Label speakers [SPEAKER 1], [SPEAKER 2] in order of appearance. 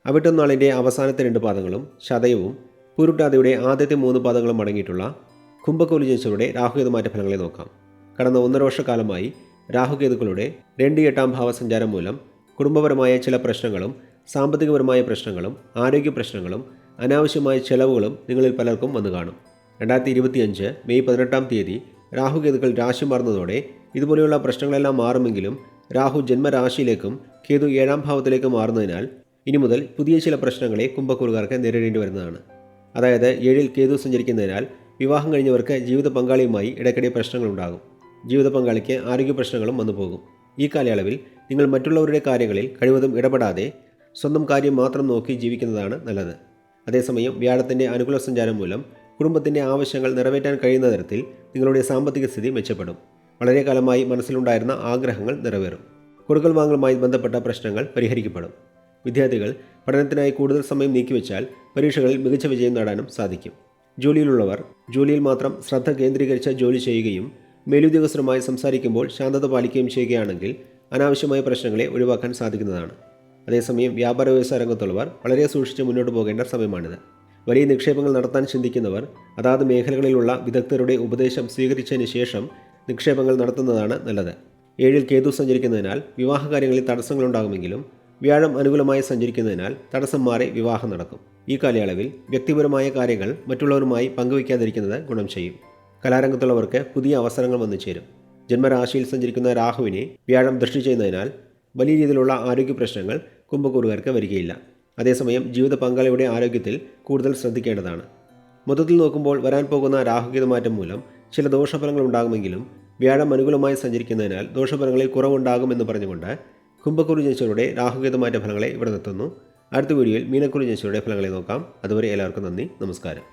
[SPEAKER 1] അവിട്ടം നാളിൻ്റെ അവസാനത്തെ 2 പാദങ്ങളും ശതയവും പൂരുട്ടാതിയുടെ ആദ്യത്തെ 3 പാദങ്ങളും അടങ്ങിയിട്ടുള്ള കുംഭക്കൂറിൽ ജനിച്ചവരുടെ രാഹുകേതുമാറ്റ ഫലങ്ങളെ നോക്കാം. കടന്ന 1.5 വർഷക്കാലമായി രാഹുകേതുക്കളുടെ 2-8 ഭാവസഞ്ചാരം മൂലം കുടുംബപരമായ ചില പ്രശ്നങ്ങളും സാമ്പത്തികപരമായ പ്രശ്നങ്ങളും ആരോഗ്യ പ്രശ്നങ്ങളും അനാവശ്യമായ ചെലവുകളും നിങ്ങളിൽ പലർക്കും വന്നു കാണും. 2025 മെയ് 18 രാഹുകേതുക്കൾ രാശി മാറുന്നതോടെ ഇതുപോലെയുള്ള പ്രശ്നങ്ങളെല്ലാം മാറുമെങ്കിലും രാഹു ജന്മരാശിയിലേക്കും കേതു 7 ഭാവത്തിലേക്ക് മാറുന്നതിനാൽ ഇനി മുതൽ പുതിയ ചില പ്രശ്നങ്ങളെ കുംഭക്കൂറുകാർക്ക് നേരിടേണ്ടി വരുന്നതാണ്. അതായത് 7-ൽ കേതു സഞ്ചരിക്കുന്നതിനാൽ വിവാഹം കഴിഞ്ഞവർക്ക് ജീവിത പങ്കാളിയുമായി ഇടയ്ക്കിടെ പ്രശ്നങ്ങളുണ്ടാകും. ജീവിത പങ്കാളിക്ക് ആരോഗ്യ പ്രശ്നങ്ങളും വന്നു പോകും. ഈ കാലയളവിൽ നിങ്ങൾ മറ്റുള്ളവരുടെ കാര്യങ്ങളിൽ കഴിവതും ഇടപെടാതെ സ്വന്തം കാര്യം മാത്രം നോക്കി ജീവിക്കുന്നതാണ് നല്ലത്. അതേസമയം വ്യാഴത്തിൻ്റെ അനുകൂല സഞ്ചാരം മൂലം കുടുംബത്തിൻ്റെ ആവശ്യങ്ങൾ നിറവേറ്റാൻ കഴിയുന്ന തരത്തിൽ നിങ്ങളുടെ സാമ്പത്തിക സ്ഥിതി മെച്ചപ്പെടും. വളരെ കാലമായി മനസ്സിലുണ്ടായിരുന്ന ആഗ്രഹങ്ങൾ നിറവേറും. കൊടുക്കൽ വാങ്ങലുമായി ബന്ധപ്പെട്ട പ്രശ്നങ്ങൾ പരിഹരിക്കപ്പെടും. വിദ്യാർത്ഥികൾ പഠനത്തിനായി കൂടുതൽ സമയം നീക്കിവെച്ചാൽ പരീക്ഷകളിൽ മികച്ച വിജയം നേടാനും സാധിക്കും. ജോലിയിലുള്ളവർ ജോലിയിൽ മാത്രം ശ്രദ്ധ കേന്ദ്രീകരിച്ച ജോലി ചെയ്യുകയും മേലുദ്യോഗസ്ഥരുമായി സംസാരിക്കുമ്പോൾ ശാന്തത പാലിക്കുകയും ചെയ്യുകയാണെങ്കിൽ അനാവശ്യമായ പ്രശ്നങ്ങളെ ഒഴിവാക്കാൻ സാധിക്കുന്നതാണ്. അതേസമയം വ്യാപാര വ്യവസായ രംഗത്തുള്ളവർ വളരെ സൂക്ഷിച്ച് മുന്നോട്ട് പോകേണ്ട സമയമാണിത്. വലിയ നിക്ഷേപങ്ങൾ നടത്താൻ ചിന്തിക്കുന്നവർ അതാത് മേഖലകളിലുള്ള വിദഗ്ധരുടെ ഉപദേശം സ്വീകരിച്ചതിന് ശേഷം നിക്ഷേപങ്ങൾ നടത്തുന്നതാണ് നല്ലത്. 7-ൽ കേതു സഞ്ചരിക്കുന്നതിനാൽ വിവാഹകാര്യങ്ങളിൽ തടസ്സങ്ങളുണ്ടാകുമെങ്കിലും വ്യാഴം അനുകൂലമായി സഞ്ചരിക്കുന്നതിനാൽ തടസ്സം മാറി വിവാഹം നടക്കും. ഈ കാലയളവിൽ വ്യക്തിപരമായ കാര്യങ്ങൾ മറ്റുള്ളവരുമായി പങ്കുവയ്ക്കാതിരിക്കുന്നത് ഗുണം ചെയ്യും. കലാരംഗത്തുള്ളവർക്ക് പുതിയ അവസരങ്ങൾ വന്നു ചേരും. ജന്മരാശിയിൽ സഞ്ചരിക്കുന്ന രാഹുവിനെ വ്യാഴം ദൃഷ്ടി ചെയ്യുന്നതിനാൽ വലിയ രീതിയിലുള്ള ആരോഗ്യ പ്രശ്നങ്ങൾ കുംഭക്കൂറുകാർക്ക് വരികയില്ല. അതേസമയം ജീവിത പങ്കാളിയുടെ ആരോഗ്യത്തിൽ കൂടുതൽ ശ്രദ്ധിക്കേണ്ടതാണ്. മൊത്തത്തിൽ നോക്കുമ്പോൾ വരാൻ പോകുന്ന രാഹുകേതുമാറ്റം മൂലം ചില ദോഷഫലങ്ങൾ ഉണ്ടാകുമെങ്കിലും വ്യാഴം അനുകൂലമായി സഞ്ചരിക്കുന്നതിനാൽ ദോഷഫലങ്ങളിൽ കുറവുണ്ടാകുമെന്ന് പറഞ്ഞുകൊണ്ട് കുംഭക്കൂറിൽ ജനിച്ചവരുടെ രാഹുകേതുമാറ്റ ഫലങ്ങളെ ഇവിടെ നിർത്തുന്നു. അടുത്ത വീഡിയോയിൽ മീനക്കൂറിൽ ജനിച്ചവരുടെ ഫലങ്ങളെ നോക്കാം. അതുവരെ എല്ലാവർക്കും നന്ദി, നമസ്കാരം.